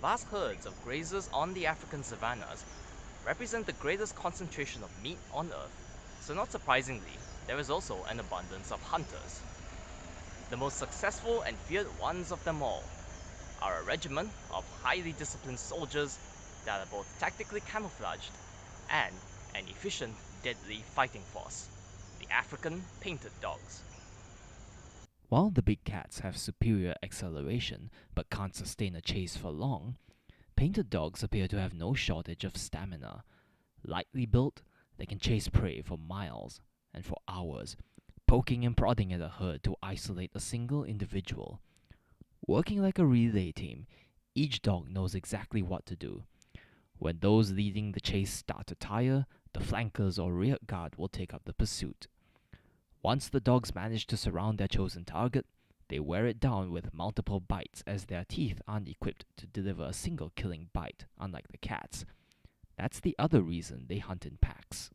vast herds of grazers on the African savannas represent the greatest concentration of meat on Earth, so not surprisingly, there is also an abundance of hunters. The most successful and feared ones of them all are a regiment of highly disciplined soldiers that are both tactically camouflaged and an efficient, deadly fighting force, the African painted dogs. While the big cats have superior acceleration but can't sustain a chase for long, painted dogs appear to have no shortage of stamina. Lightly built, they can chase prey for miles and for hours, poking and prodding at a herd to isolate a single individual. Working like a relay team, each dog knows exactly what to do. When those leading the chase start to tire, the flankers or rear guard will take up the pursuit. Once the dogs manage to surround their chosen target, they wear it down with multiple bites as their teeth aren't equipped to deliver a single killing bite, unlike the cats. That's the other reason they hunt in packs.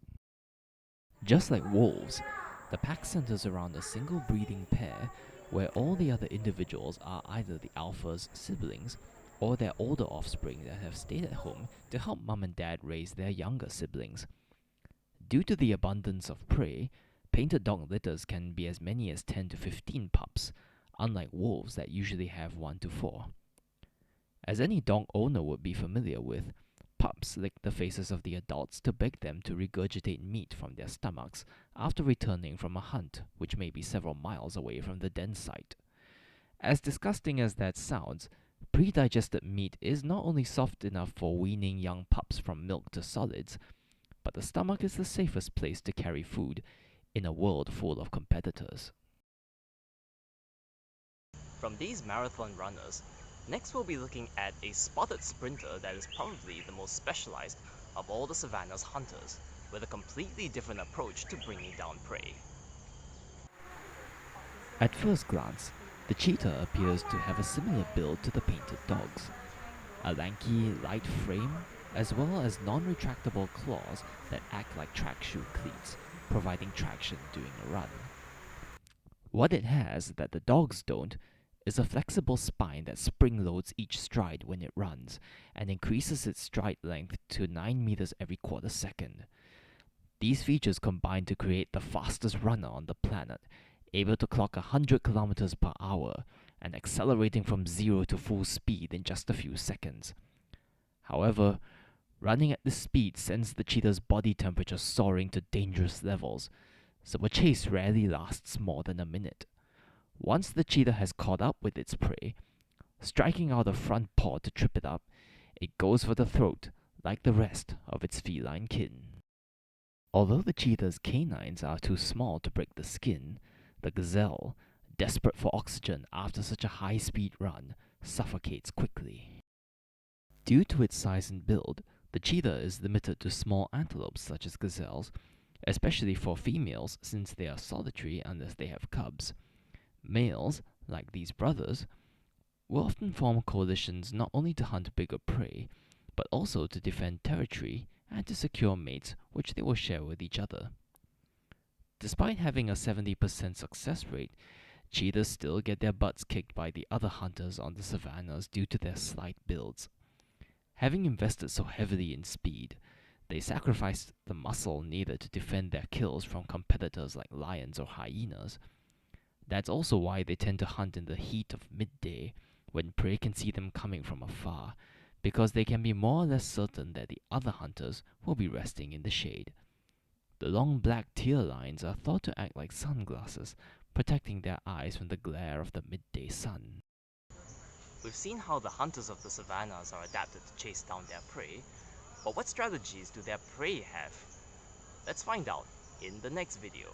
Just like wolves, the pack centers around a single breeding pair where all the other individuals are either the alpha's siblings or their older offspring that have stayed at home to help mom and dad raise their younger siblings. Due to the abundance of prey, painted dog litters can be as many as 10 to 15 pups, unlike wolves that usually have 1 to 4. As any dog owner would be familiar with, pups lick the faces of the adults to beg them to regurgitate meat from their stomachs after returning from a hunt, which may be several miles away from the den site. As disgusting as that sounds, pre-digested meat is not only soft enough for weaning young pups from milk to solids, but the stomach is the safest place to carry food in a world full of competitors. From these marathon runners, next we'll be looking at a spotted sprinter that is probably the most specialized of all the savanna's hunters, with a completely different approach to bringing down prey. At first glance, the cheetah appears to have a similar build to the painted dogs. A lanky, light frame, as well as non-retractable claws that act like track shoe cleats, providing traction during a run. What it has that the dogs don't is a flexible spine that spring-loads each stride when it runs, and increases its stride length to 9 meters every quarter second. These features combine to create the fastest runner on the planet, able to clock 100 kilometers per hour, and accelerating from 0 to full speed in just a few seconds. However, running at this speed sends the cheetah's body temperature soaring to dangerous levels, so a chase rarely lasts more than a minute. Once the cheetah has caught up with its prey, striking out a front paw to trip it up, it goes for the throat like the rest of its feline kin. Although the cheetah's canines are too small to break the skin, the gazelle, desperate for oxygen after such a high-speed run, suffocates quickly. Due to its size and build, the cheetah is limited to small antelopes such as gazelles, especially for females since they are solitary unless they have cubs. Males, like these brothers, will often form coalitions not only to hunt bigger prey, but also to defend territory and to secure mates which they will share with each other. Despite having a 70% success rate, cheetahs still get their butts kicked by the other hunters on the savannas due to their slight builds. Having invested so heavily in speed, they sacrifice the muscle needed to defend their kills from competitors like lions or hyenas. That's also why they tend to hunt in the heat of midday, when prey can see them coming from afar, because they can be more or less certain that the other hunters will be resting in the shade. The long black tear lines are thought to act like sunglasses, protecting their eyes from the glare of the midday sun. We've seen how the hunters of the savannas are adapted to chase down their prey, but what strategies do their prey have? Let's find out in the next video.